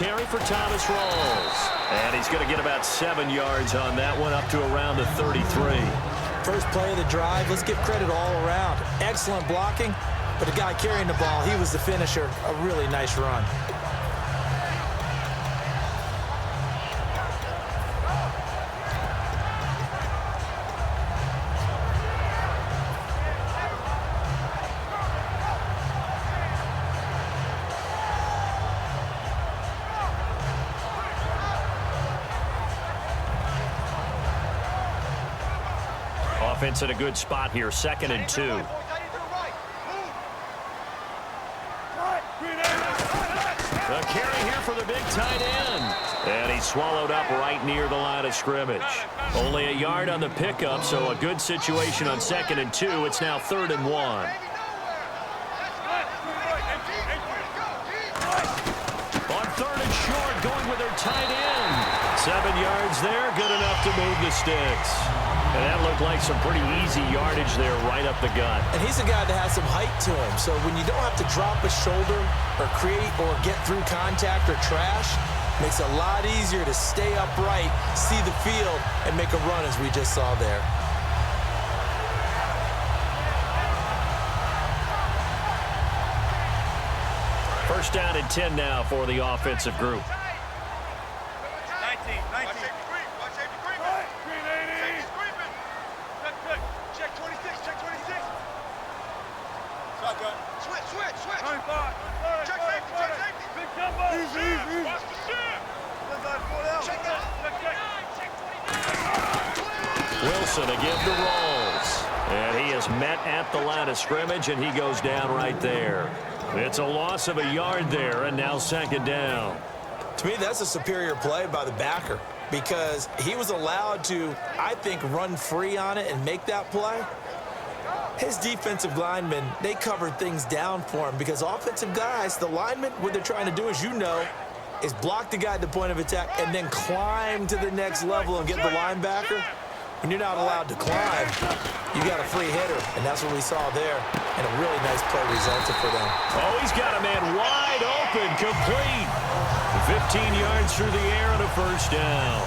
carry for Thomas Rawls. And he's going to get about 7 yards on that one, up to around the 33. First play of the drive, let's give credit all around. Excellent blocking, but the guy carrying the ball, he was the finisher. A really nice run. Offense in a good spot here, 2nd and 2. The carry here for the big tight end. And he's swallowed up right near the line of scrimmage. Only a yard on the pickup, so a good situation on 2nd and 2. It's now 3rd and 1. On 3rd and short, going with their tight end. 7 yards there, good enough to move the sticks. And that looked like some pretty easy yardage there right up the gut. And he's a guy that has some height to him. So when you don't have to drop a shoulder or create or get through contact or trash, makes it a lot easier to stay upright, see the field, and make a run as we just saw there. First down and 10 now for the offensive group. 19. Switch. Check safety. Big jumbo. Easy. Watch the shit. Check that. Wilson again to Rawls. And he is met at the line of scrimmage, and he goes down right there. It's a loss of a yard there, and now 2nd down. To me, that's a superior play by the backer because he was allowed to, I think, run free on it and make that play. His defensive linemen, they covered things down for him because offensive guys, the linemen, what they're trying to do, as you know, is block the guy at the point of attack and then climb to the next level and get the linebacker. When you're not allowed to climb, you got a free hitter, and that's what we saw there, and a really nice play resulted for them. Oh, he's got a man wide open, complete. 15 yards through the air and a first down.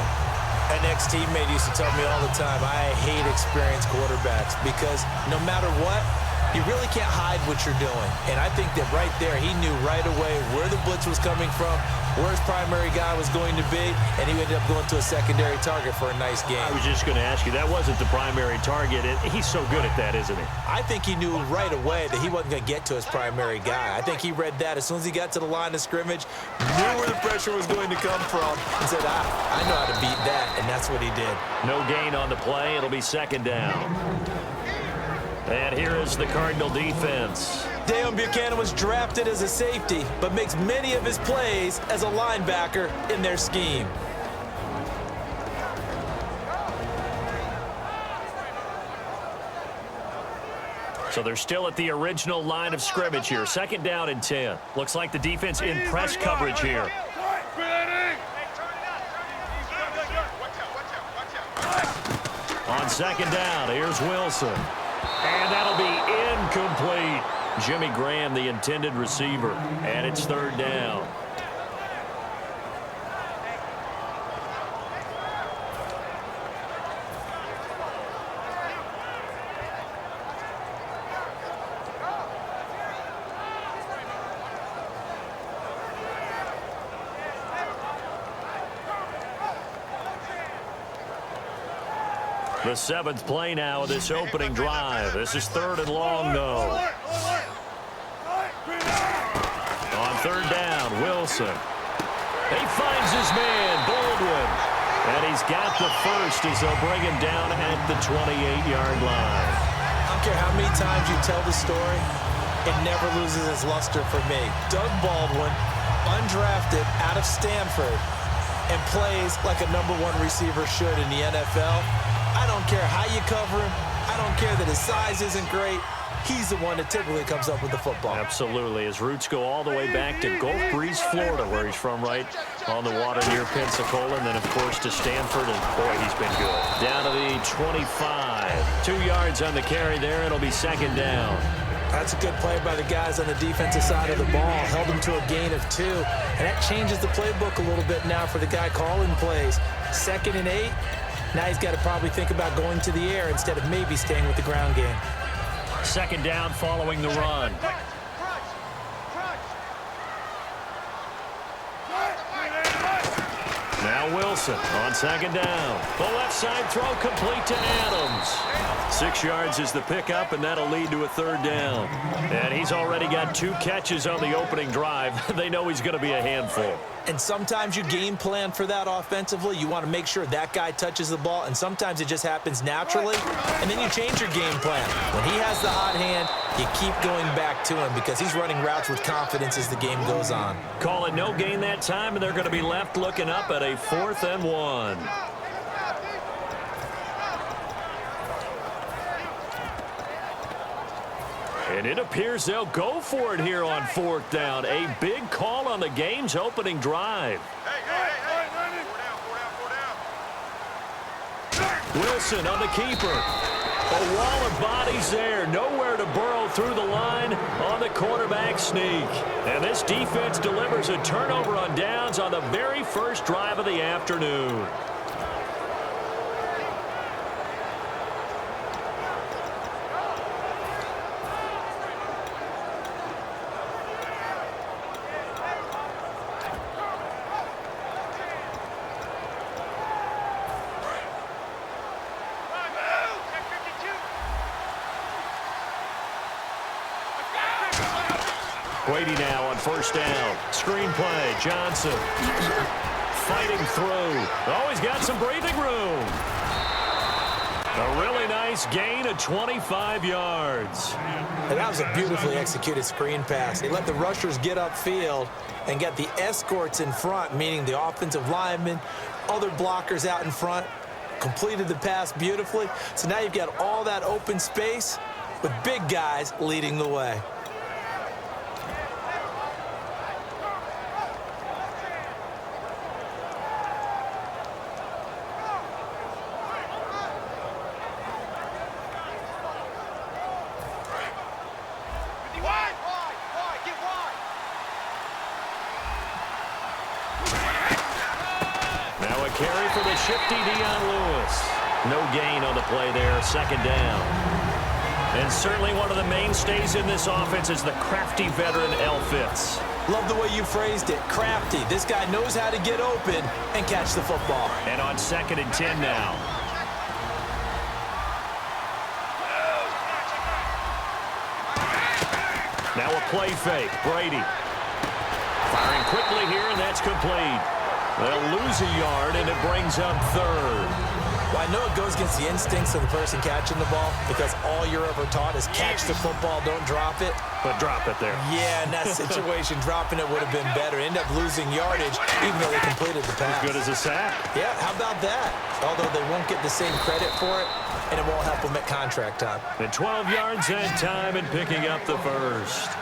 An ex-teammate used to tell me all the time, I hate experienced quarterbacks because no matter what, you really can't hide what you're doing. And I think that right there, he knew right away where the blitz was coming from, where his primary guy was going to be, and he ended up going to a secondary target for a nice game. I was just going to ask you, that wasn't the primary target. He's so good at that, isn't he? I think he knew right away that he wasn't going to get to his primary guy. I think he read that as soon as he got to the line of scrimmage, knew where the pressure was going to come from, and said, I know how to beat that, and that's what he did. No gain on the play. It'll be 2nd down. And here is the Cardinal defense. Deion Buchanan was drafted as a safety, but makes many of his plays as a linebacker in their scheme. So they're still at the original line of scrimmage here. 2nd down and 10. Looks like the defense in press coverage here. On 2nd down, here's Wilson. And that'll be incomplete. Jimmy Graham, the intended receiver. And it's 3rd down. The 7th play now of this opening drive. This is 3rd and long, though. On 3rd down, Wilson. He finds his man, Baldwin. And he's got the first as they'll bring him down at the 28-yard line. I don't care how many times you tell the story, it never loses its luster for me. Doug Baldwin, undrafted out of Stanford, and plays like a #1 receiver should in the NFL. I don't care how you cover him. I don't care that his size isn't great. He's the one that typically comes up with the football. Absolutely. His roots go all the way back to Gulf Breeze, Florida, where he's from, right on the water near Pensacola, and then, of course, to Stanford, and, boy, he's been good. Down to the 25. 2 yards on the carry there. It'll be 2nd down. That's a good play by the guys on the defensive side of the ball. Held them to a gain of 2. And that changes the playbook a little bit now for the guy calling plays. 2nd and 8. Now he's got to probably think about going to the air instead of maybe staying with the ground game. 2nd down following the run. Now Wilson on 2nd down. The left side throw complete to Adams. 6 yards is the pickup, and that'll lead to a 3rd down. And he's already got 2 catches on the opening drive. They know he's going to be a handful. And sometimes you game plan for that offensively. You want to make sure that guy touches the ball, and sometimes it just happens naturally, and then you change your game plan. When he has the hot hand, you keep going back to him because he's running routes with confidence as the game goes on. Call it no gain that time, and they're going to be left looking up at a 4th and 1. And it appears they'll go for it here on 4th down. A big call on the game's opening drive. Wilson on the keeper. A wall of bodies there. Nowhere to burrow through the line on the quarterback sneak. And this defense delivers a turnover on downs on the very first drive of the afternoon. Brady now on 1st down. Screen play. Johnson fighting through. Oh, he's got some breathing room. A really nice gain of 25 yards. And that was a beautifully executed screen pass. They let the rushers get upfield and get the escorts in front, meaning the offensive linemen, other blockers out in front, completed the pass beautifully. So now you've got all that open space with big guys leading the way. Carry for the shifty Dion Lewis. No gain on the play there, 2nd down. And certainly one of the mainstays in this offense is the crafty veteran L. Fitz. Love the way you phrased it, crafty. This guy knows how to get open and catch the football. And on 2nd and 10 now. Now a play fake, Brady. Firing quickly here, and that's complete. They'll lose a yard, and it brings up 3rd. Well, I know it goes against the instincts of the person catching the ball because all you're ever taught is catch the football, don't drop it. But drop it there. Yeah, in that situation, dropping it would have been better. End up losing yardage, even though they completed the pass. As good as a sack. Yeah, how about that? Although they won't get the same credit for it, and it won't help them at contract time. And 12 yards that time and picking up the 1st.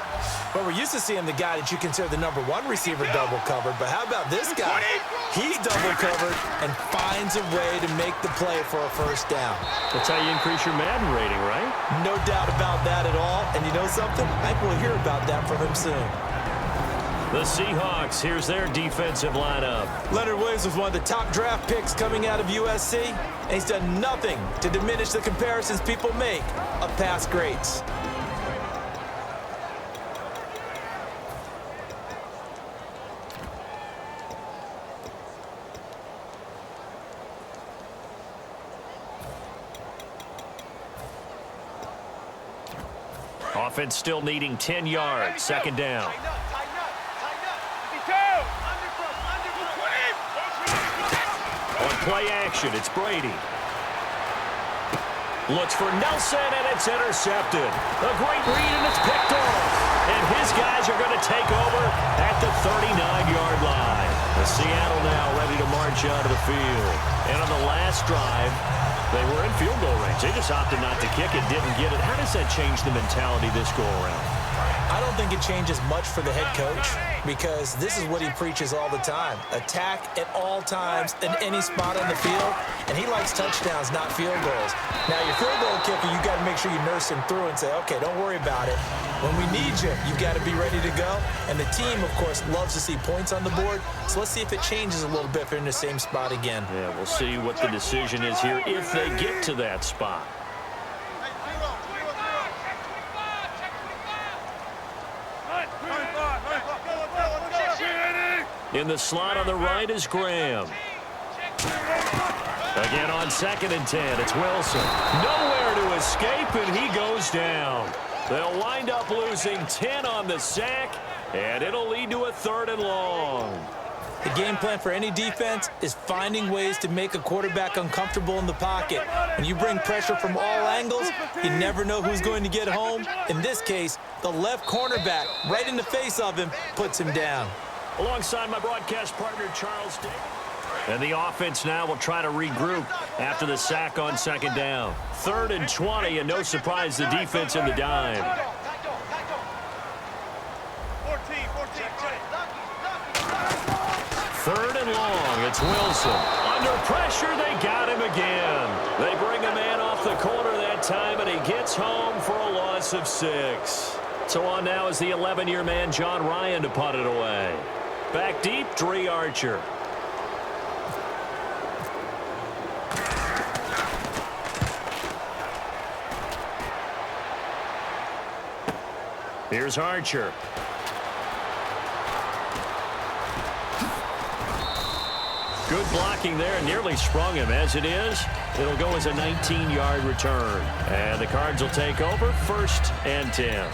But we're used to seeing the guy that you consider the #1 receiver double covered. But how about this guy? He's double covered and finds a way to make the play for a 1st down. That's how you increase your Madden rating, right? No doubt about that at all. And you know something? I think we'll hear about that from him soon. The Seahawks, here's their defensive lineup. Leonard Williams was one of the top draft picks coming out of USC, and he's done nothing to diminish the comparisons people make of past greats. Offense still needing 10 yards. 2nd down. On play action, it's Brady. Looks for Nelson, and it's intercepted. A great read, and it's picked off. And his guys are going to take over at the 39-yard line. The Seattle now ready to march out of the field. And on the last drive, they were in field goal range. They just opted not to kick it, didn't get it. How does that change the mentality this go around? I don't think it changes much for the head coach because this is what he preaches all the time. Attack at all times in any spot on the field, and he likes touchdowns, not field goals. Now, your field goal kicker, you got to make sure you nurse him through and say, okay, don't worry about it. When we need you, you've got to be ready to go. And the team, of course, loves to see points on the board, so let's see if it changes a little bit if they're in the same spot again. Yeah, we'll see what the decision is here if they get to that spot. In the slot on the right is Graham. Again on 2nd and 10, it's Wilson. Nowhere to escape, and he goes down. They'll wind up losing 10 on the sack, and it'll lead to a 3rd and long. The game plan for any defense is finding ways to make a quarterback uncomfortable in the pocket. When you bring pressure from all angles, you never know who's going to get home. In this case, the left cornerback, right in the face of him, puts him down. Alongside my broadcast partner, Charles Day. And the offense now will try to regroup after the sack on 2nd down. 3rd and 20, and no surprise, the defense in the dime. 3rd and long, it's Wilson. Under pressure, they got him again. They bring a man off the corner that time, and he gets home for a loss of 6. So on now is the 11-year man, John Ryan, to punt it away. Back deep, Dree Archer. Here's Archer. Good blocking there, and nearly sprung him. As it is, it'll go as a 19-yard return. And the Cards will take over, 1st and 10.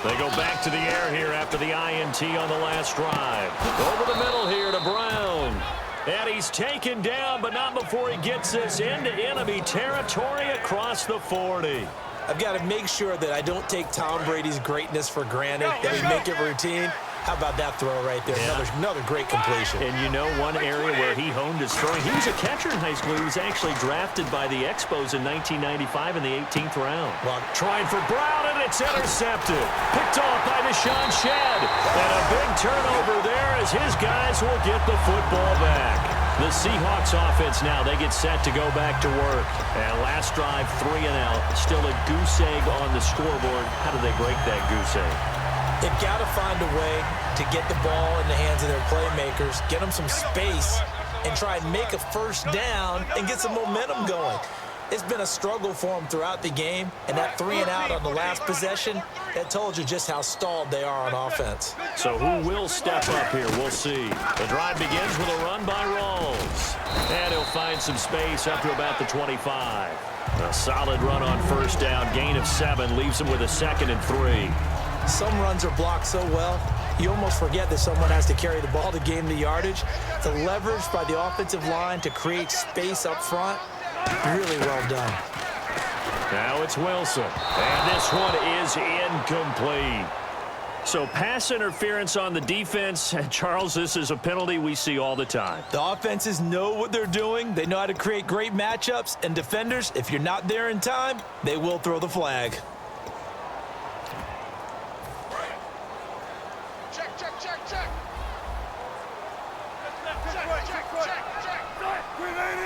They go back to the air here after the INT on the last drive. Over the middle here to Brown. And he's taken down, but not before he gets this into enemy territory across the 40. I've got to make sure that I don't take Tom Brady's greatness for granted, that we make it routine. How about that throw right there? Yeah. Another great completion. And you know one area where he honed his throwing, he was a catcher in high school. He was actually drafted by the Expos in 1995 in the 18th round. Well, trying for Brown, and it's intercepted. Picked off by Deshaun Shedd. And a big turnover there as his guys will get the football back. The Seahawks offense now, they get set to go back to work. And last drive, 3 and out. Still a goose egg on the scoreboard. How do they break that goose egg? They've got to find a way to get the ball in the hands of their playmakers, get them some space, and try and make a 1st down and get some momentum going. It's been a struggle for them throughout the game, and that 3 and out on the last possession, that told you just how stalled they are on offense. So who will step up here? We'll see. The drive begins with a run by Rawls. And he'll find some space up to about the 25. A solid run on 1st down. Gain of 7 leaves him with a 2nd and 3. Some runs are blocked so well, you almost forget that someone has to carry the ball to gain the yardage. The leverage by the offensive line to create space up front, really well done. Now it's Wilson, and this one is incomplete. So pass interference on the defense. Charles, this is a penalty we see all the time. The offenses know what they're doing. They know how to create great matchups. And defenders, if you're not there in time, they will throw the flag.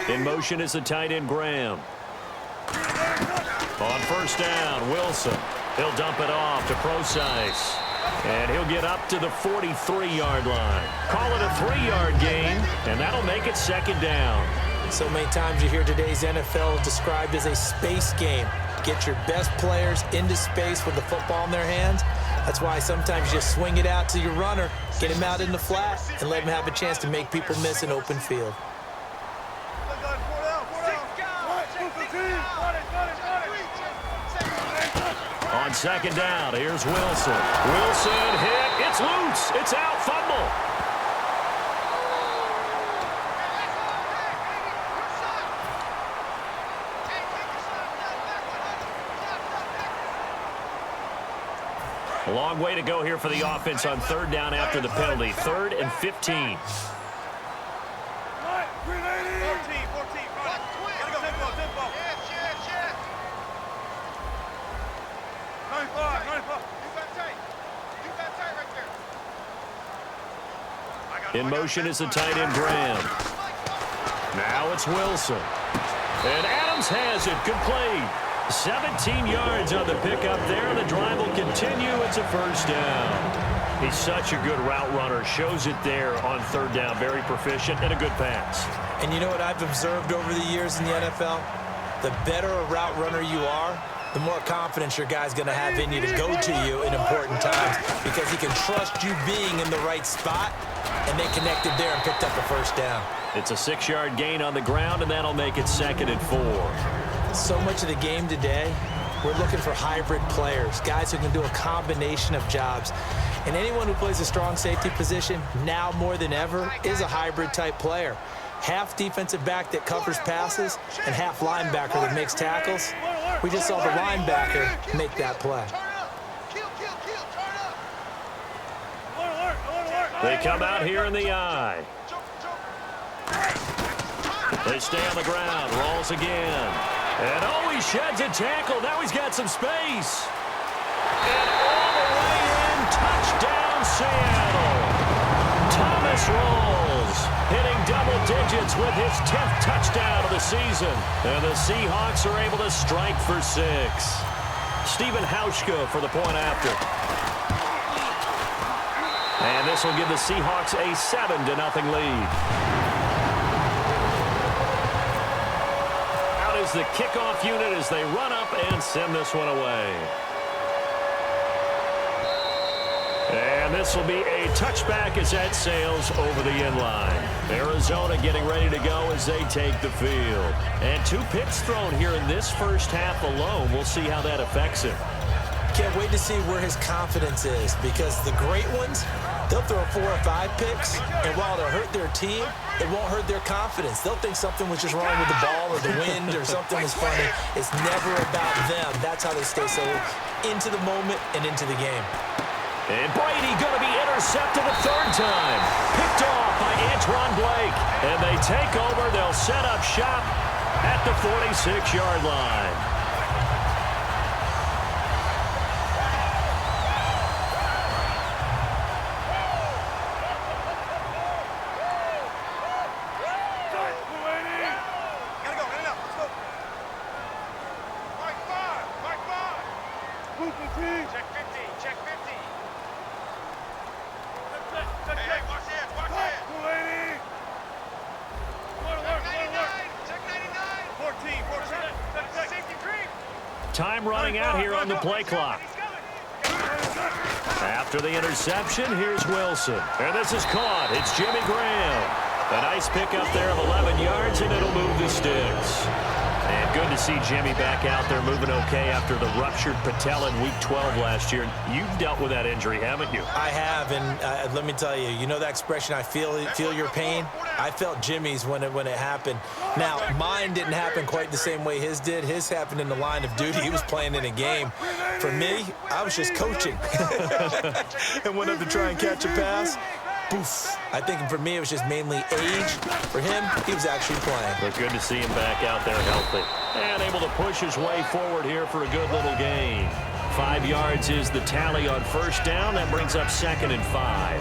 In motion is the tight end, Graham. On 1st down, Wilson. He'll dump it off to Procise. And he'll get up to the 43-yard line. Call it a 3-yard gain, and that'll make it 2nd down. So many times you hear today's NFL described as a space game. Get your best players into space with the football in their hands. That's why sometimes you just swing it out to your runner, get him out in the flat, and let him have a chance to make people miss an open field. On 2nd down, here's Wilson. Wilson hit. It's loose. It's out. Fumble. A long way to go here for the offense on third down after the penalty. 3rd and 15. 14. Gotta go. Tempo. Yes. 95. You got tight right there. In motion is the tight end, Graham. Now it's Wilson. And Adams has it. Good play. 17 yards on the pickup there. The drive will continue. It's a first down. He's such a good route runner. Shows it there on third down. Very proficient and a good pass. And you know what I've observed over the years in the NFL? The better a route runner you are, the more confidence your guy's going to have in you to go to you in important times because he can trust you being in the right spot, and they connected there and picked up a first down. It's a 6-yard gain on the ground, and that'll make it 2nd and 4. So much of the game today, we're looking for hybrid players, guys who can do a combination of jobs. And anyone who plays a strong safety position, now more than ever, is a hybrid-type player. Half defensive back that covers passes and half linebacker that makes tackles. We just saw the linebacker make that play. They come out here in the eye. They stay on the ground. Rolls again. And oh, he sheds a tackle. Now he's got some space. And all the way in. Touchdown, Seattle. Thomas Rawls hitting double digits with his 10th touchdown of the season. And the Seahawks are able to strike for 6. Stephen Hauschka for the point after. And this will give the Seahawks a 7-0 lead. Out is the kickoff unit as they run up and send this one away. And this will be a touchback as that sails over the inline. Arizona getting ready to go as they take the field. And 2 picks thrown here in this first half alone. We'll see how that affects him. Can't wait to see where his confidence is because the great ones, they'll throw 4 or 5 picks, and while it'll hurt their team, it won't hurt their confidence. They'll think something was just wrong with the ball or the wind or something was funny. It's never about them. That's how they stay so into the moment and into the game. And Brady going to be intercepted a 3rd time. Picked off by Antoine Blake. And they take over. They'll set up shop at the 46-yard line. Time running out here on the play clock. After the interception, here's Wilson. And this is caught. It's Jimmy Graham. A nice pickup there of 11 yards, and it'll move the sticks. And good to see Jimmy back out there moving okay after the ruptured patella in Week 12 last year. You've dealt with that injury, haven't you? I have, and let me tell you, you know that expression, I feel your pain? I felt Jimmy's when it happened. Now, mine didn't happen quite the same way his did. His happened in the line of duty. He was playing in a game. For me, I was just coaching. And went up to try and catch a pass. Poof. I think for me it was just mainly age. For him, he was actually playing. But good to see him back out there healthy. And able to push his way forward here for a good little gain. 5 yards is the tally on first down. That brings up 2nd and 5.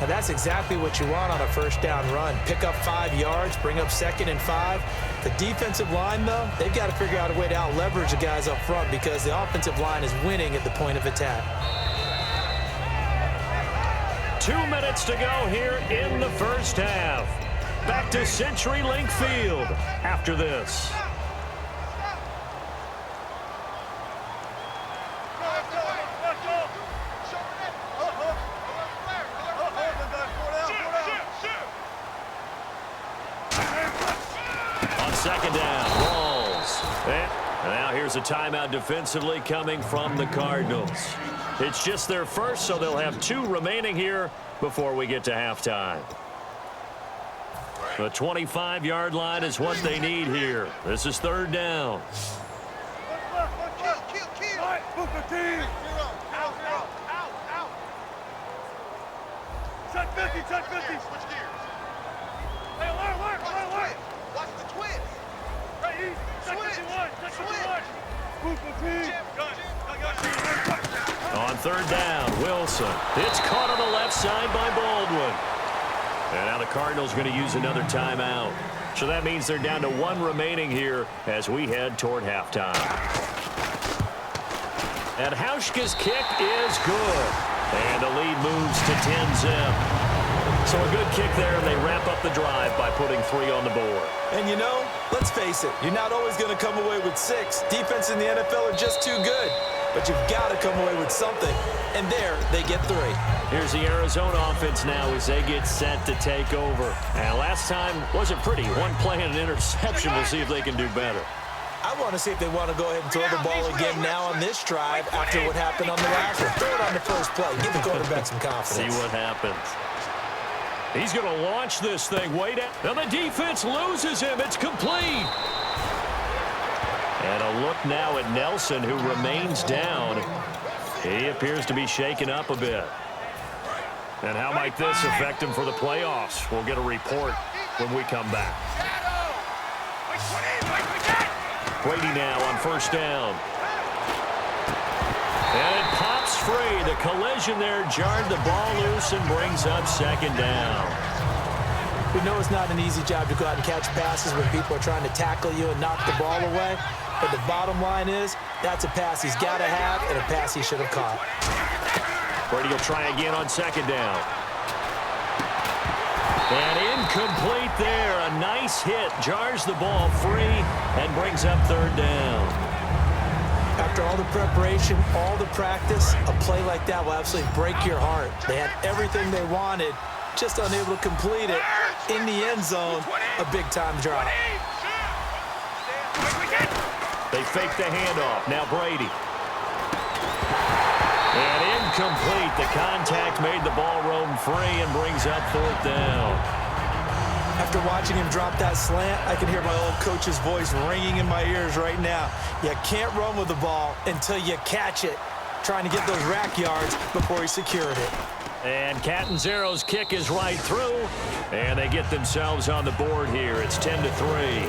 Now that's exactly what you want on a first down run. Pick up 5 yards, bring up 2nd and 5. The defensive line, though, they've got to figure out a way to out-leverage the guys up front because the offensive line is winning at the point of attack. 2 minutes to go here in the first half. Back to CenturyLink Field after this. On 2nd down, Rawls. And now here's a timeout defensively coming from the Cardinals. It's just their first, so they'll have 2 remaining here before we get to halftime. The 25-yard line is what they need here. This is 3rd down. Check 50, check 50. Switch gears. Hey, alert. Watch the twins. Hey, easy. Check 51, check 51. Move the team. Gun. On third down, Wilson. It's caught on the left side by Baldwin. And now the Cardinals going to use another timeout. So that means they're down to one remaining here as we head toward halftime. And Hauschka's kick is good. And the lead moves to 10-zip. So a good kick there, and they wrap up the drive by putting 3 on the board. And you know, let's face it, you're not always going to come away with 6. Defense in the NFL are just too good. But you've got to come away with something. And there, they get 3. Here's the Arizona offense now as they get set to take over. And last time wasn't pretty. One play and an interception. We'll see if they can do better. I want to see if they want to go ahead and throw the ball again now on this drive after what happened on the last one. Throw it on the first play. Give the quarterback some confidence. See what happens. He's going to launch this thing way down. Now the defense loses him. It's complete. And a look now at Nelson, who remains down. He appears to be shaken up a bit. And how might this affect him for the playoffs? We'll get a report when we come back. Brady now on first down. And it pops free. The collision there jarred the ball loose and brings up second down. We know it's not an easy job to go out and catch passes when people are trying to tackle you and knock the ball away. But the bottom line is, that's a pass he's got to have and a pass he should have caught. Brady will try again on second down. And incomplete there. A nice hit. Jars the ball free and brings up third down. After all the preparation, all the practice, a play like that will absolutely break your heart. They had everything they wanted, just unable to complete it. In the end zone, a big-time drop. They fake the handoff. Now Brady. And incomplete. The contact made the ball roam free and brings up fourth down. After watching him drop that slant, I can hear my old coach's voice ringing in my ears right now. You can't run with the ball until you catch it. Trying to get those rack yards before he secured it. And Catanzaro's kick is right through. And they get themselves on the board here. It's 10-3.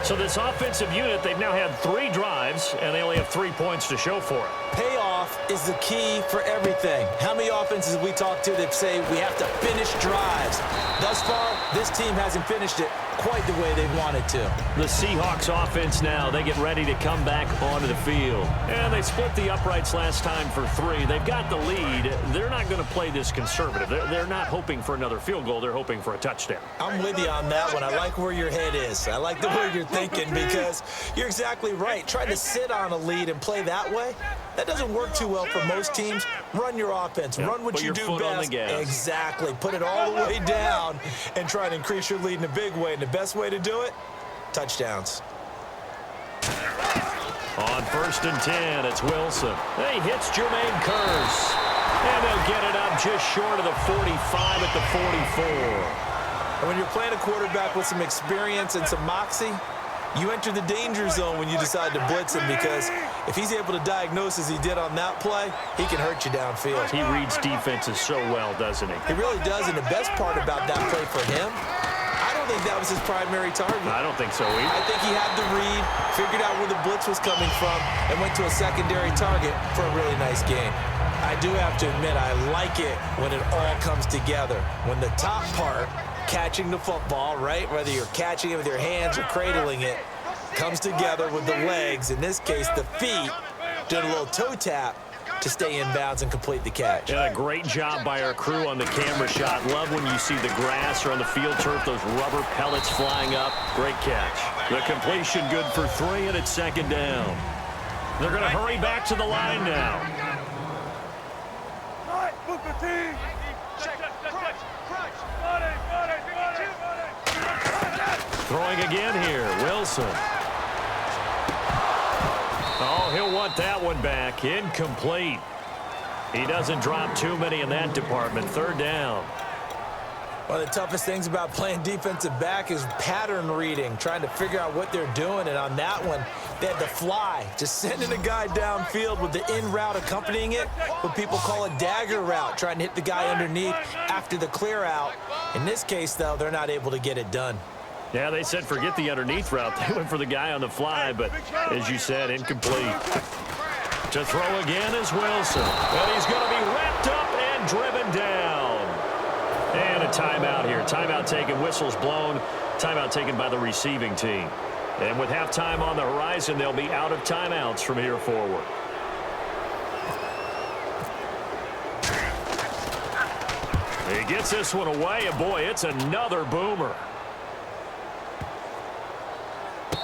So this offensive unit, they've now had 3 drives, and they only have 3 points to show for it. Payoff is the key for everything. How many offenses have we talked to that say we have to finish drives? Thus far, this team hasn't finished it quite the way they wanted to. The Seahawks offense now, they get ready to come back onto the field. And they split the uprights last time for 3. They've got the lead. They're not going to play this conservative. They're not hoping for another field goal. They're hoping for a touchdown. I'm with you on that one. I like where your head is. I like the way you're thinking because you're exactly right. Trying to sit on a lead and play that way, that doesn't work too well for most teams. Run your offense. Run what you do best. Exactly. Put it all the way down and try to increase your lead in a big way. And the best way to do it, touchdowns. On first and 10, it's Wilson. He hits Jermaine Kearse. And they'll get it up just short of the 45 at the 44. And when you're playing a quarterback with some experience and some moxie, you enter the danger zone when you decide to blitz him because if he's able to diagnose as he did on that play, he can hurt you downfield. He reads defenses so well, doesn't he? He really does, and the best part about that play for him, I don't think that was his primary target. I don't think so either. I think he had the read, figured out where the blitz was coming from, and went to a secondary target for a really nice game. I do have to admit, I like it when it all comes together. When the top part, catching the football, right, whether you're catching it with your hands or cradling it, comes together with the legs, in this case the feet, doing a little toe tap to stay in bounds and complete the catch. Yeah, a great job by our crew on the camera shot. Love when you see the grass or on the field turf, those rubber pellets flying up. Great catch. The completion good for 3, and it's second down. They're going to hurry back to the line now. Move the team. Throwing again here, Wilson. Oh, he'll want that one back. Incomplete. He doesn't drop too many in that department. Third down. One of the toughest things about playing defensive back is pattern reading, trying to figure out what they're doing. And on that one, they had the fly, just sending a guy downfield with the in route accompanying it, what people call a dagger route, trying to hit the guy underneath after the clear out. In this case, though, they're not able to get it done. Yeah, they said forget the underneath route. They went for the guy on the fly, but as you said, incomplete. To throw again is Wilson. And he's going to be wrapped up and driven down. And a timeout here. Timeout taken, whistles blown. Timeout taken by the receiving team. And with halftime on the horizon, they'll be out of timeouts from here forward. He gets this one away, and boy, it's another boomer.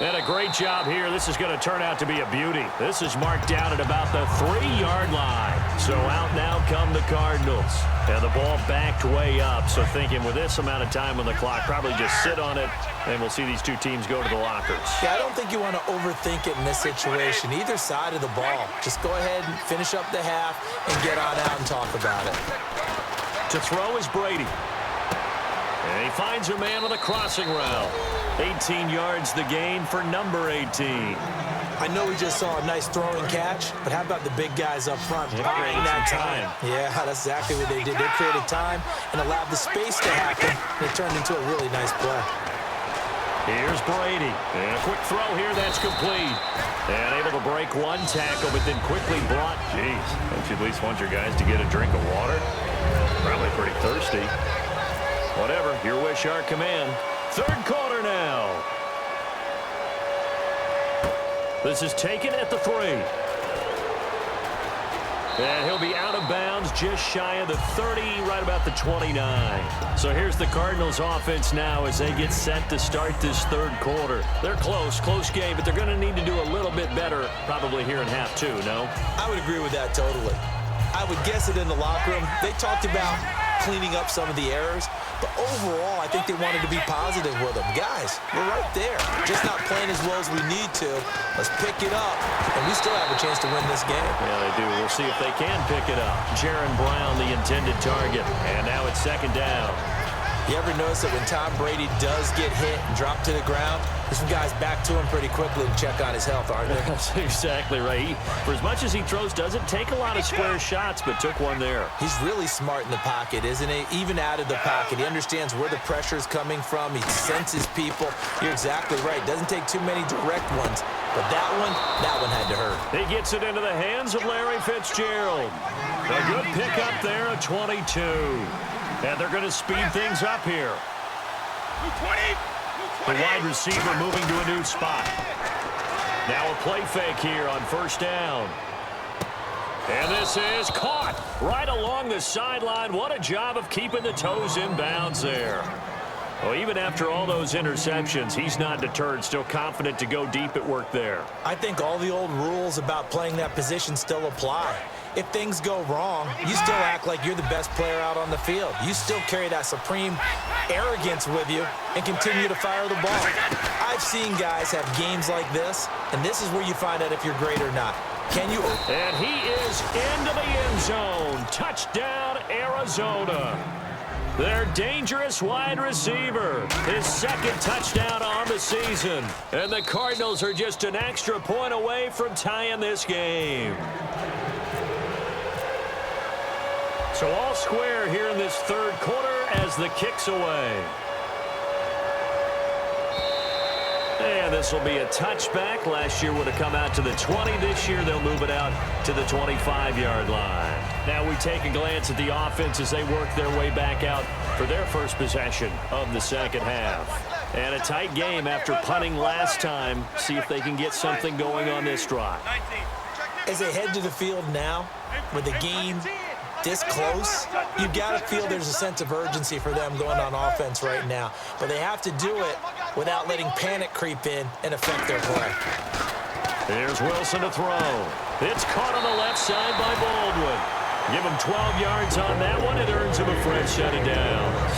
And a great job here. This is going to turn out to be a beauty. This is marked down at about the 3-yard line. So out now come the Cardinals. And the ball backed way up. So thinking with this amount of time on the clock, probably just sit on it, and we'll see these two teams go to the lockers. Yeah, I don't think you want to overthink it in this situation, either side of the ball. Just go ahead and finish up the half and get on out and talk about it. To throw is Brady. And he finds a man on the crossing route. 18 yards the gain for number 18. I know we just saw a nice throwing catch, but how about the big guys up front buying that time? Yeah, that's exactly what they did. They created time and allowed the space to happen, and it turned into a really nice play. Here's Brady. And a quick throw here that's complete. And able to break one tackle, but then quickly brought. Jeez, don't you at least want your guys to get a drink of water? Probably pretty thirsty. Whatever, your wish, our command. Third quarter now. This is taken at the 3. And he'll be out of bounds just shy of the 30, right about the 29. So here's the Cardinals offense now as they get set to start this third quarter. They're close game, but they're going to need to do a little bit better probably here in half 2, no? I would agree with that totally. I would guess it in the locker room. They talked about cleaning up some of the errors, but overall, I think they wanted to be positive with them. Guys, we're right there. Just not playing as well as we need to. Let's pick it up, and we still have a chance to win this game. Yeah, they do. We'll see if they can pick it up. Jaron Brown, the intended target, and now it's second down. You ever notice that when Tom Brady does get hit and drop to the ground, there's some guys back to him pretty quickly to check on his health, aren't there? That's exactly right. For as much as he throws, doesn't take a lot of square shots, but took one there. He's really smart in the pocket, isn't he? Even out of the pocket. He understands where the pressure is coming from. He senses people. You're exactly right. Doesn't take too many direct ones. But that one had to hurt. He gets it into the hands of Larry Fitzgerald. A good pickup there at 22. And they're going to speed things up here. The wide receiver moving to a new spot. Now a play fake here on first down. And this is caught right along the sideline. What a job of keeping the toes in bounds there. Well, even after all those interceptions, he's not deterred, still confident to go deep at work there. I think all the old rules about playing that position still apply. If things go wrong, you still act like you're the best player out on the field. You still carry that supreme arrogance with you and continue to fire the ball. I've seen guys have games like this, and this is where you find out if you're great or not. Can you? And he is into the end zone. Touchdown, Arizona. Their dangerous wide receiver. His second touchdown on the season. And the Cardinals are just an extra point away from tying this game. So all square here in this third quarter as the kick's away. And this will be a touchback. Last year would have come out to the 20. This year they'll move it out to the 25-yard line. Now we take a glance at the offense as they work their way back out for their first possession of the second half. And a tight game after punting last time. See if they can get something going on this drive. As they head to the field now, with the game this close, you got to feel there's a sense of urgency for them going on offense right now. But they have to do it without letting panic creep in and affect their play. Here's Wilson to throw. It's caught on the left side by Baldwin. Give him 12 yards on that one. It earns him a fresh set of downs.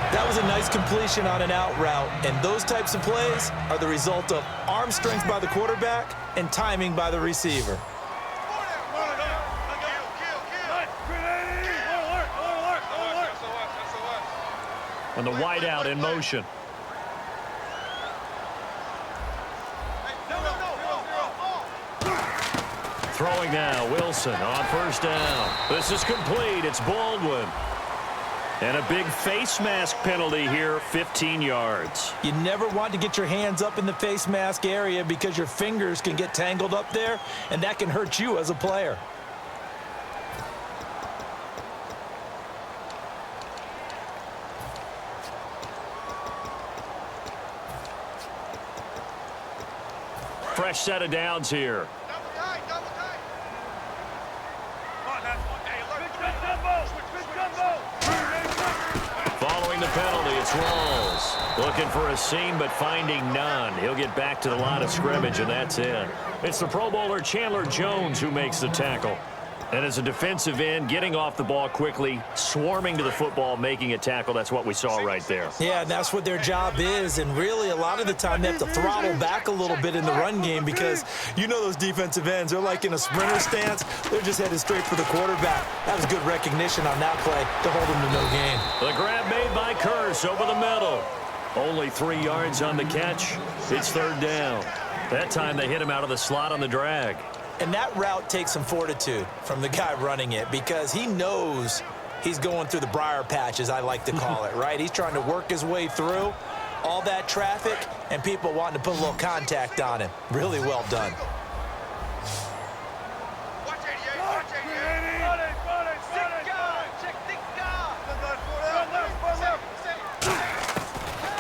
That was a nice completion on an out route, and those types of plays are the result of arm strength by the quarterback and timing by the receiver. And the wideout in motion. Throwing now, Wilson on first down. This is complete. It's Baldwin. And a big face mask penalty here, 15 yards. You never want to get your hands up in the face mask area because your fingers can get tangled up there, and that can hurt you as a player. Fresh set of downs here. Following the penalty, it's Rawls. Looking for a seam, but finding none. He'll get back to the line of scrimmage, and that's it. It's the Pro Bowler Chandler Jones who makes the tackle. And as a defensive end, getting off the ball quickly, swarming to the football, making a tackle, that's what we saw right there. Yeah, and that's what their job is. And really, a lot of the time, they have to throttle back a little bit in the run game because you know those defensive ends, they're like in a sprinter stance. They're just headed straight for the quarterback. That was good recognition on that play to hold them to no gain. The grab made by Curse over the middle. Only 3 yards on the catch. It's third down. That time they hit him out of the slot on the drag. And that route takes some fortitude from the guy running it because he knows he's going through the briar patch, as I like to call it, right? He's trying to work his way through all that traffic and people wanting to put a little contact on him. Really well done.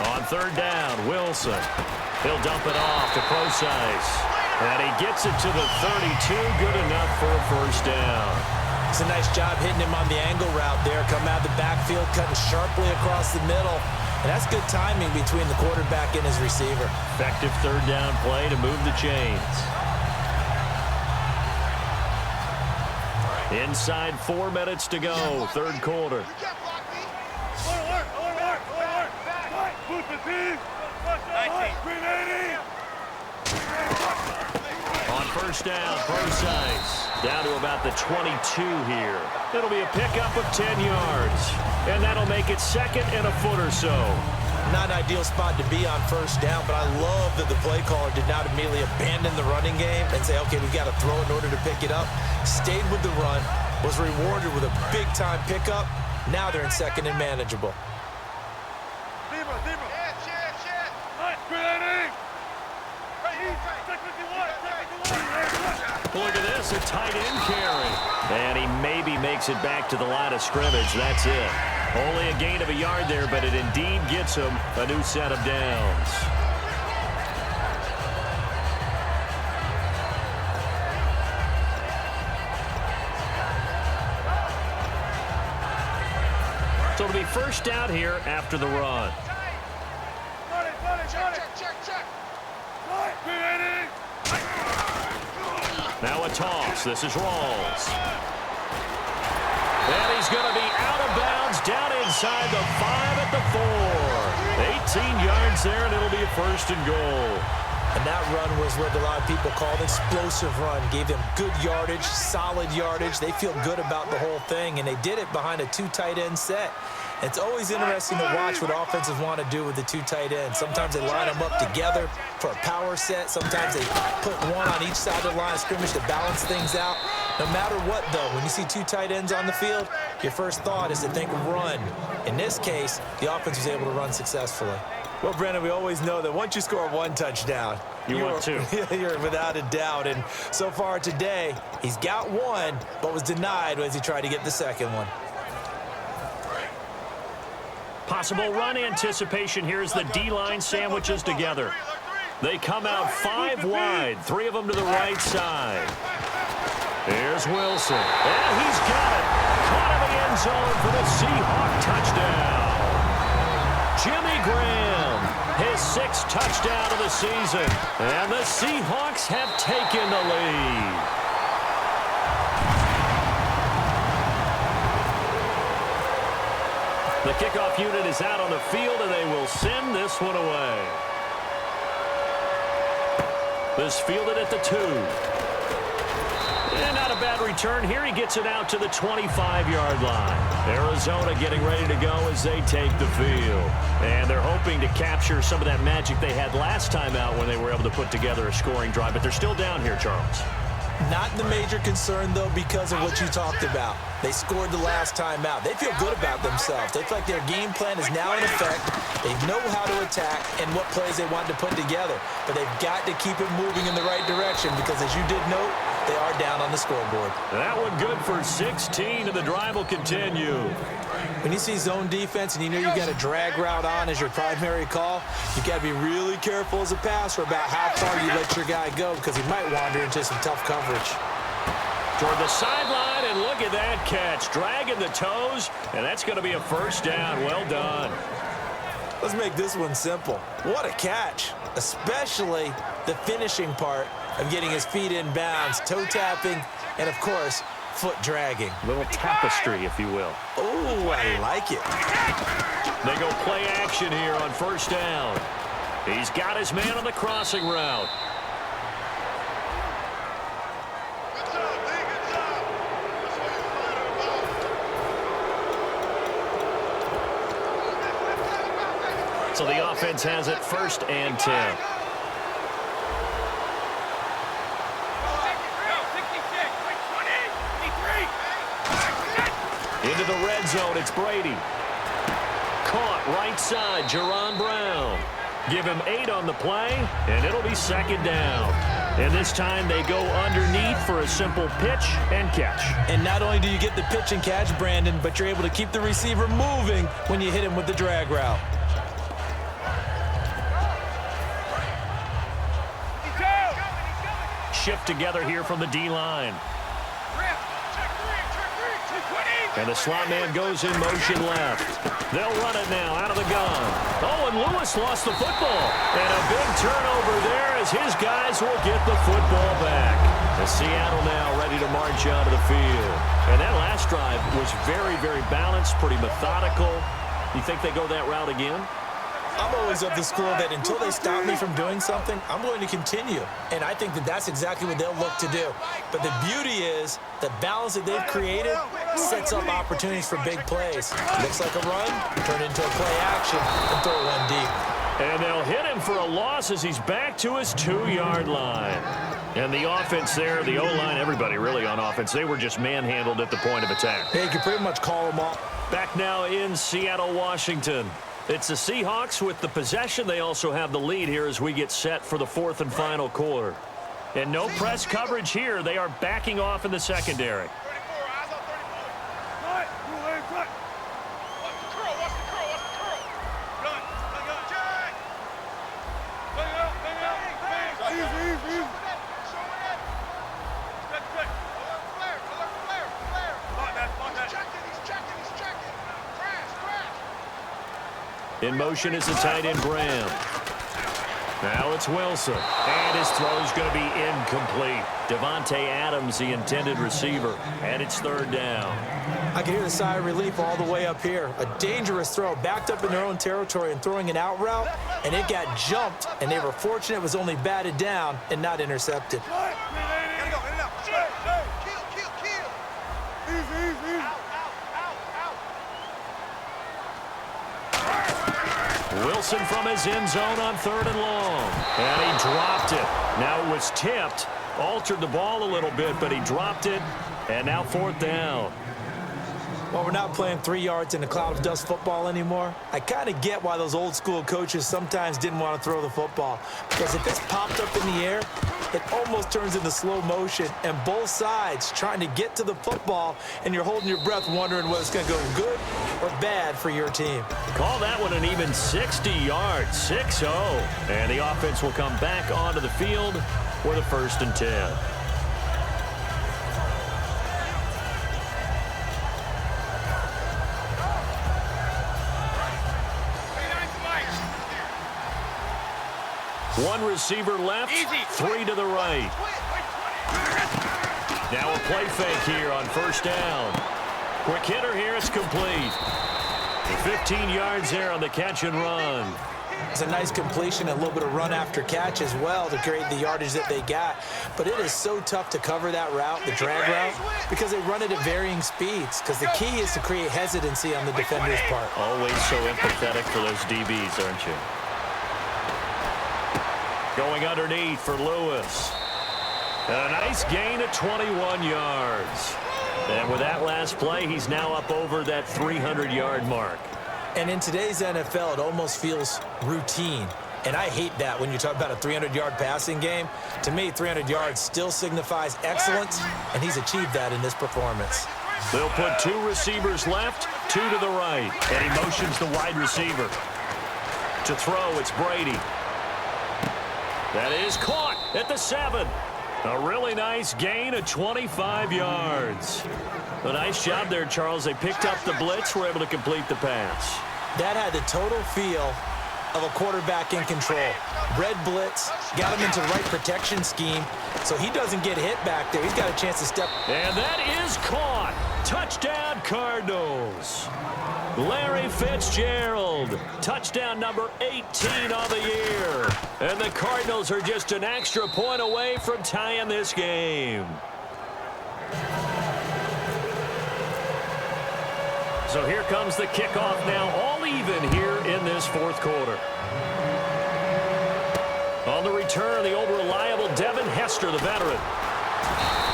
On third down, Wilson. He'll dump it off to Procise. And he gets it to the 32, good enough for a first down. It's a nice job hitting him on the angle route there. Coming out of the backfield, cutting sharply across the middle. And that's good timing between the quarterback and his receiver. Effective third down play to move the chains. Inside 4 minutes to go, third quarter. On first down, Procise down to about the 22 here. It'll be a pickup of 10 yards, and that'll make it second and a foot or so. Not an ideal spot to be on first down, but I love that the play caller did not immediately abandon the running game and say, okay, we've got to throw in order to pick it up. Stayed with the run, was rewarded with a big-time pickup. Now they're in second and manageable. Look at this, a tight end carry. And he maybe makes it back to the line of scrimmage. That's it. Only a gain of a yard there, but it indeed gets him a new set of downs. So it'll be first down here after the run. Now a toss. This is Rawls. And he's going to be out of bounds down inside the 5 at the 4. 18 yards there, and it'll be a first and goal. And that run was what a lot of people called explosive run. Gave them good yardage, solid yardage. They feel good about the whole thing, and they did it behind a 2 tight end set. It's always interesting to watch what offenses want to do with the 2 tight ends. Sometimes they line them up together for a power set. Sometimes they put one on each side of the line of scrimmage to balance things out. No matter what, though, when you see 2 tight ends on the field, your first thought is to think run. In this case, the offense was able to run successfully. Well, Brennan, we always know that once you score 1 touchdown, want 2. You're without a doubt. And so far today, he's got 1, but was denied as he tried to get the second one. Possible run anticipation. Here's the D-line sandwiches together. They come out 5 wide, 3 of them to the right side. Here's Wilson, and he's got it. Caught in the end zone for the Seahawk touchdown. Jimmy Graham, his 6th touchdown of the season, and the Seahawks have taken the lead. The kickoff unit is out on the field, and they will send this one away. This fielded at the 2. And out of bad return here. He gets it out to the 25-yard line. Arizona getting ready to go as they take the field. And they're hoping to capture some of that magic they had last time out when they were able to put together a scoring drive. But they're still down here, Charles. Not the major concern, though, because of what you talked about. They scored the last time out. They feel good about themselves. They feel like their game plan is now in effect. They know how to attack and what plays they want to put together. But they've got to keep it moving in the right direction because, as you did note, they are down on the scoreboard. That one good for 16, and the drive will continue. When you see zone defense and you know you got a drag route on as your primary call, you got to be really careful as a passer about how far you let your guy go because he might wander into some tough coverage. Toward the sideline, and look at that catch. Dragging the toes, and that's going to be a first down. Well done. Let's make this one simple. What a catch, especially the finishing part of getting his feet in bounds, toe tapping, and, of course, foot dragging. Little tapestry, if you will. Oh, I like it. They go play action here on first down. He's got his man on the crossing route. Good job, D. Good job. That's So the offense has it first and 10. Into the red zone, it's Brady. Caught right side, Jerron Brown. Give him 8 on the play, and it'll be second down. And this time they go underneath for a simple pitch and catch. And not only do you get the pitch and catch, Brandon, but you're able to keep the receiver moving when you hit him with the drag route. Shift together here from the D-line. And the slot man goes in motion left. They'll run it now out of the gun. Oh, and Lewis lost the football. And a big turnover there as his guys will get the football back. And Seattle now ready to march onto the field. And that last drive was very, very balanced, pretty methodical. You think they go that route again? I'm always of the school that until they stop me from doing something, I'm going to continue. And I think that that's exactly what they'll look to do. But the beauty is the balance that they've created sets up opportunities for big plays. Looks like a run, turn into a play action, and throw one deep. And they'll hit him for a loss as he's back to his 2-yard line. And the offense there, the O-line, everybody really on offense, they were just manhandled at the point of attack. Hey, you can pretty much call them off. Back now in Seattle, Washington. It's the Seahawks with the possession. They also have the lead here as we get set for the 4th and final quarter. And no press coverage here. They are backing off in the secondary. 34, eyes on 34. Right, move in front. Watch the curl, watch the curl, watch the curl. Gun, Jack. Bang it out, bang. Easy. Flare. Block that. He's checking. Crash. In motion is the tight end, Graham. Now it's Wilson. And his throw's going to be incomplete. Devontae Adams, the intended receiver. And it's 3rd down. I can hear the sigh of relief all the way up here. A dangerous throw, backed up in their own territory and throwing an out route, and it got jumped, and they were fortunate it was only batted down and not intercepted. Gotta go, in and out. Kill. Easy. Wilson from his end zone on 3rd and long. And he dropped it. Now it was tipped. Altered the ball a little bit, but he dropped it. And now 4th down. While we're not playing 3 yards in a cloud of dust football anymore, I kind of get why those old school coaches sometimes didn't want to throw the football. Because if it's popped up in the air, it almost turns into slow motion, and both sides trying to get to the football, and you're holding your breath wondering whether it's going to go good or bad for your team. Call that one an even 60 yards, 6-0. And the offense will come back onto the field for the 1st and 10. One receiver left, 3 to the right. Now a play fake here on 1st down. Quick hitter here, it's complete. 15 yards there on the catch and run. It's a nice completion, a little bit of run after catch as well to create the yardage that they got. But it is so tough to cover that route, the drag route, because they run it at varying speeds. Because the key is to create hesitancy on the defender's part. Always so empathetic for those DBs, aren't you? Going underneath for Lewis. A nice gain of 21 yards. And with that last play, he's now up over that 300-yard mark. And in today's NFL, it almost feels routine. And I hate that when you talk about a 300-yard passing game. To me, 300 yards still signifies excellence, and he's achieved that in this performance. They'll put 2 receivers left, 2 to the right. And he motions the wide receiver. To throw, it's Brady. That is caught at the 7. A really nice gain of 25 yards. A nice job there, Charles. They picked up the blitz, were able to complete the pass. That had the total feel of a quarterback in control. Red blitz, got him into the right protection scheme, so he doesn't get hit back there. He's got a chance to step. And that is caught. Touchdown, Cardinals. Larry Fitzgerald, touchdown number 18 on the year. And the Cardinals are just an extra point away from tying this game. So here comes the kickoff now, all even here in this fourth quarter. On the return, the old reliable Devin Hester, the veteran.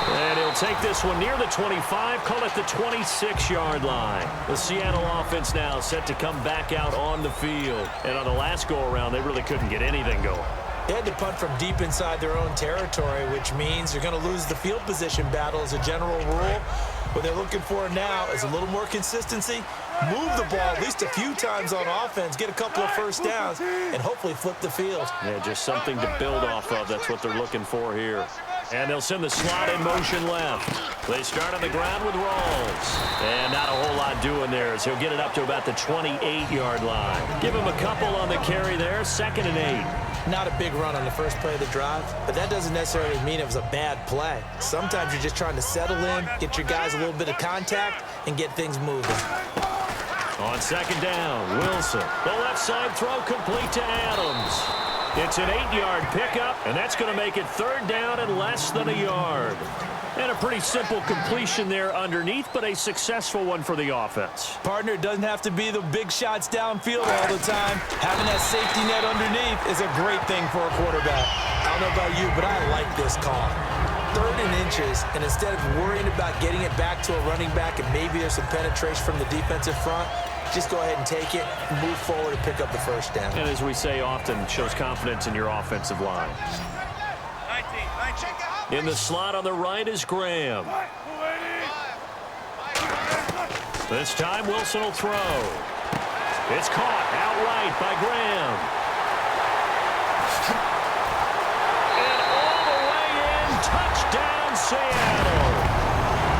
And he'll take this one near the 25, call it the 26-yard line. The Seattle offense now set to come back out on the field. And on the last go-around, they really couldn't get anything going. They had to punt from deep inside their own territory, which means you're going to lose the field position battle as a general rule. What they're looking for now is a little more consistency, move the ball at least a few times on offense, get a couple of first downs, and hopefully flip the field. Yeah, just something to build off of. That's what they're looking for here. And they'll send the slot in motion left. They start on the ground with Rawls. And not a whole lot doing there as he'll get it up to about the 28-yard line. Give him a couple on the carry there, 2nd and 8. Not a big run on the first play of the drive, but that doesn't necessarily mean it was a bad play. Sometimes you're just trying to settle in, get your guys a little bit of contact, and get things moving. On 2nd down, Wilson. The left side throw complete to Adams. It's an 8-yard pickup, and that's going to make it 3rd down and less than a yard. And a pretty simple completion there underneath, but a successful one for the offense. Partner, it doesn't have to be the big shots downfield all the time. Having that safety net underneath is a great thing for a quarterback. I don't know about you, but I like this call. 3rd and inches, and instead of worrying about getting it back to a running back and maybe there's some penetration from the defensive front, just go ahead and take it, move forward, and pick up the first down. And as we say often, shows confidence in your offensive line. 19. In the slot on the right is Graham. This time Wilson will throw. It's caught outright by Graham. And all the way in, touchdown Seattle.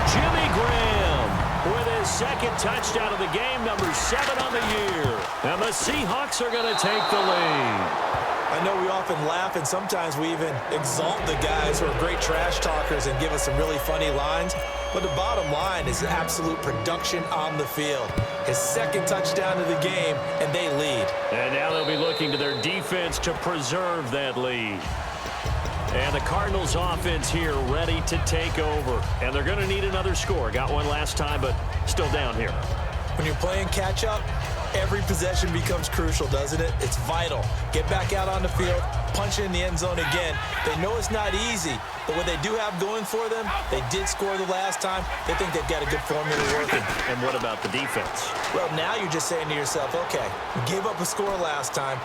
Jimmy Graham with his 2nd touchdown of the game, number 7 on the year. And the Seahawks are going to take the lead. I know we often laugh, and sometimes we even exalt the guys who are great trash talkers and give us some really funny lines. But the bottom line is absolute production on the field. His 2nd touchdown of the game, and they lead. And now they'll be looking to their defense to preserve that lead. And the Cardinals offense here ready to take over. And they're going to need another score. Got one last time, but still down here. When you're playing catch-up, every possession becomes crucial, doesn't it? It's vital. Get back out on the field, punch it in the end zone again. They know it's not easy, but what they do have going for them, they did score the last time. They think they've got a good formula working. And what about the defense? Well, now you're just saying to yourself, okay, we gave up a score last time.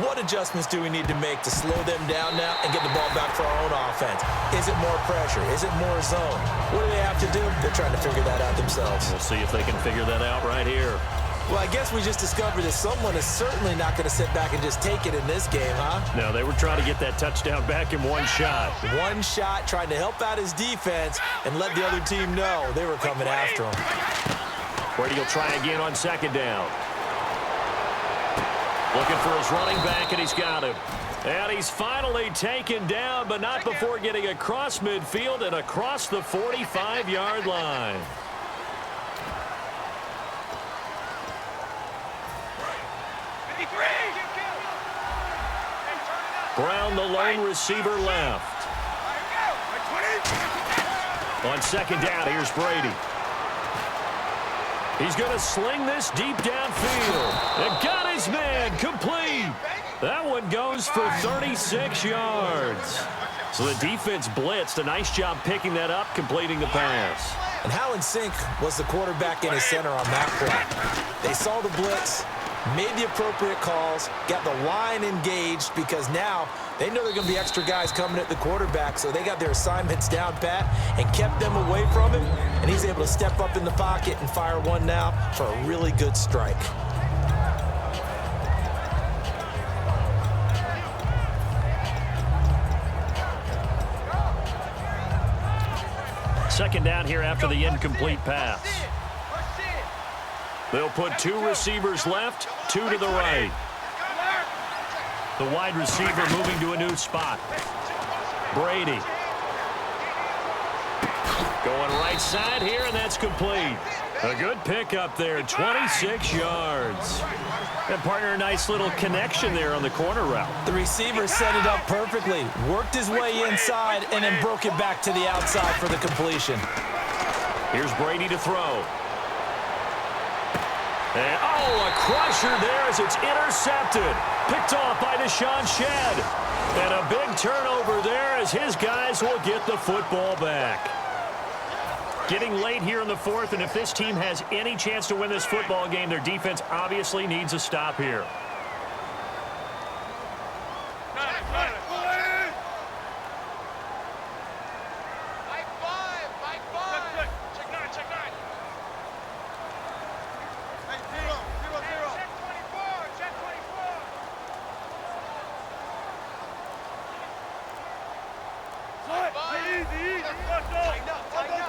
What adjustments do we need to make to slow them down now and get the ball back for our own offense? Is it more pressure? Is it more zone? What do they have to do? They're trying to figure that out themselves. We'll see if they can figure that out right here. Well, I guess we just discovered that someone is certainly not going to sit back and just take it in this game, huh? No, they were trying to get that touchdown back in one shot. One shot, trying to help out his defense and let the other team know they were coming after him. Brady will try again on 2nd down. Looking for his running back, and he's got him. And he's finally taken down, but not before getting across midfield and across the 45-yard line. Brown, the lone receiver left. On second down, here's Brady. He's going to sling this deep downfield. And got his man complete. That one goes for 36 yards. So the defense blitzed. A nice job picking that up, completing the pass. And how in sync was the quarterback in his center on that play? They saw the blitz, made the appropriate calls, got the line engaged because now they know there are going to be extra guys coming at the quarterback, so they got their assignments down pat and kept them away from him, and he's able to step up in the pocket and fire one now for a really good strike. Second down here after the incomplete pass. They'll put two receivers left, two to the right. The wide receiver moving to a new spot. Brady. Going right side here, and that's complete. A good pickup there, 26 yards. And partner, a nice little connection there on the corner route. The receiver set it up perfectly, worked his way inside, and then broke it back to the outside for the completion. Here's Brady to throw. And, oh, a crusher there as it's intercepted. Picked off by Deshaun Shedd. And a big turnover there as his guys will get the football back. Getting late here in the fourth, and if this team has any chance to win this football game, their defense obviously needs a stop here.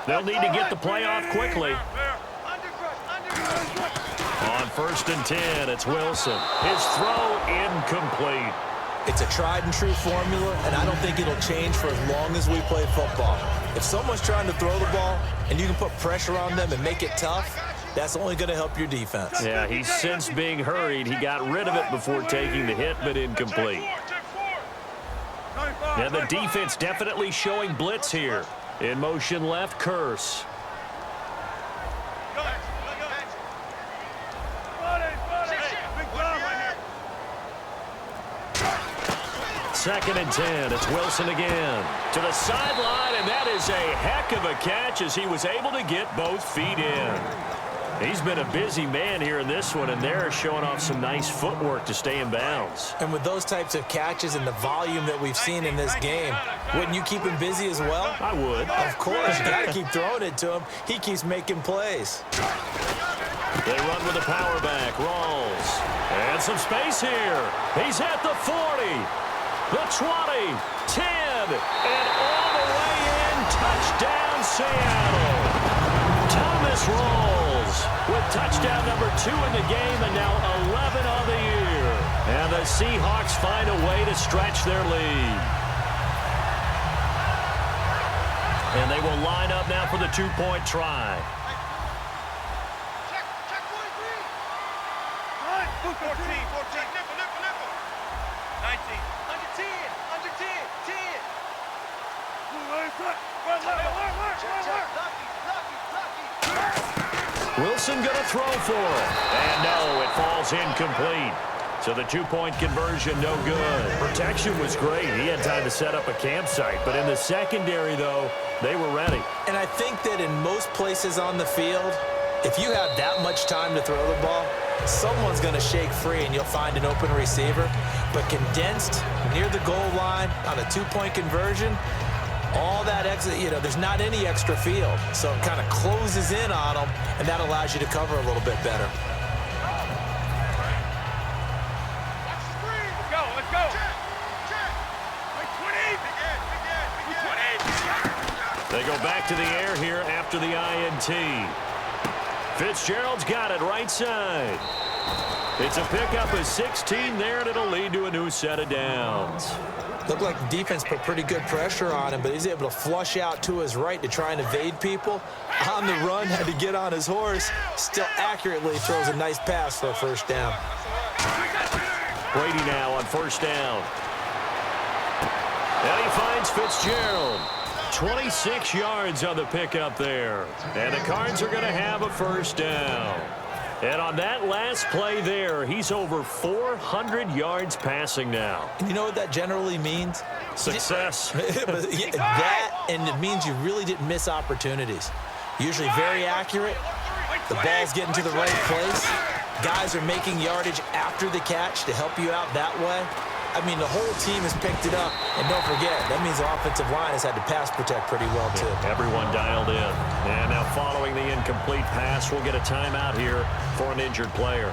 They'll need to get the play off quickly. On 1st and 10, it's Wilson. His throw incomplete. It's a tried and true formula, and I don't think it'll change for as long as we play football. If someone's trying to throw the ball and you can put pressure on them and make it tough, that's only going to help your defense. Yeah, he's since being hurried. He got rid of it before taking the hit, but incomplete. And the defense definitely showing blitz here. In motion left, Curse. Second and 10. It's Wilson again. To the sideline, and that is a heck of a catch as he was able to get both feet in. He's been a busy man here in this one, and they're showing off some nice footwork to stay in bounds. And with those types of catches and the volume that we've seen in this game, wouldn't you keep him busy as well? I would. Of course. You got to keep throwing it to him. He keeps making plays. They run with the power back. Rawls. And some space here. He's at the 40, the 20, 10, and all the way in. Touchdown, Seattle. Thomas Rawls with touchdown number 2 in the game and now 11 on the year. And the Seahawks find a way to stretch their lead. And they will line up now for the 2-point try. Check 43. 14, nickel. 19. Under 10, 10. Wilson going to throw for it. And no, it falls incomplete. So the 2-point conversion, no good. Protection was great. He had time to set up a campsite. But in the secondary, though, they were ready. And I think that in most places on the field, if you have that much time to throw the ball, someone's going to shake free and you'll find an open receiver. But condensed near the goal line on a 2-point conversion, all that extra, there's not any extra field. So it kind of closes in on them, and that allows you to cover a little bit better. Let's go. They go back to the air here after the INT. Fitzgerald's got it right side. It's a pickup of 16 there, and it'll lead to a new set of downs. Looked like the defense put pretty good pressure on him, but he's able to flush out to his right to try and evade people. On the run, had to get on his horse. Still accurately throws a nice pass for a first down. Brady now on 1st down. And he finds Fitzgerald. 26 yards on the pickup there. And the Cards are going to have a first down. And on that last play there, he's over 400 yards passing now. And you know what that generally means? Success. That, and it means you really didn't miss opportunities. Usually very accurate. The ball's getting to the right place. Guys are making yardage after the catch to help you out that way. I mean, the whole team has picked it up. And don't forget, that means the offensive line has had to pass protect pretty well, too. Yeah, everyone dialed in. And now following the incomplete pass, we'll get a timeout here for an injured player.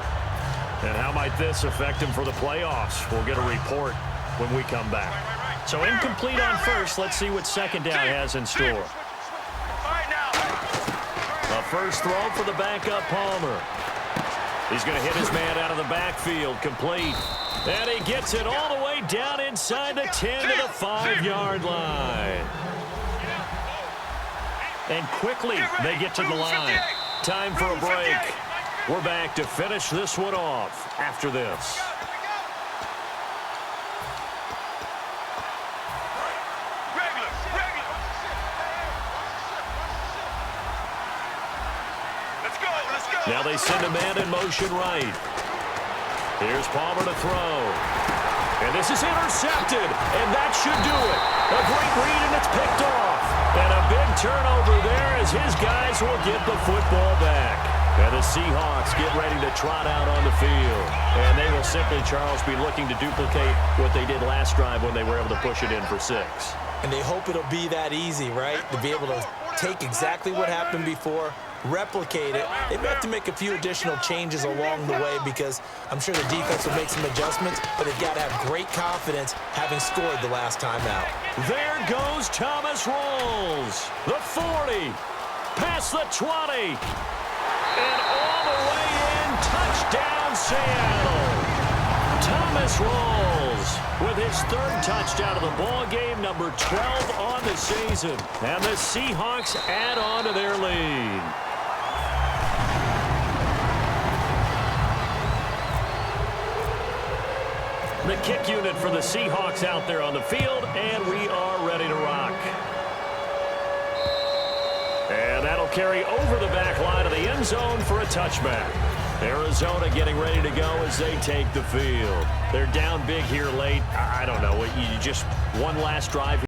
And how might this affect him for the playoffs? We'll get a report when we come back. So incomplete on first. Let's see what second down has in store. A first throw for the backup Palmer. He's going to hit his man out of the backfield, complete. And he gets it all the way down inside the 10 to the 5-yard line. And quickly they get to the line. Time for a break. We're back to finish this one off after this. Now they send a man in motion right. Here's Palmer to throw. And this is intercepted. And that should do it. A great read, and it's picked off. And a big turnover there as his guys will get the football back. And the Seahawks get ready to trot out on the field. And they will simply, Charles, be looking to duplicate what they did last drive when they were able to push it in for 6. And they hope it'll be that easy, right? To be able to take exactly what happened before, replicate it. They may have to make a few additional changes along the way because I'm sure the defense will make some adjustments, but they've got to have great confidence having scored the last time out. There goes Thomas Rawls. The 40, past the 20, and all the way in. Touchdown, Seattle. Thomas Rawls with his 3rd touchdown of the ball game, number 12 on the season. And the Seahawks add on to their lead. The kick unit for the Seahawks out there on the field, and we are ready to rock. And that'll carry over the back line of the end zone for a touchback. Arizona getting ready to go as they take the field. They're down big here late. I don't know. You just one last drive.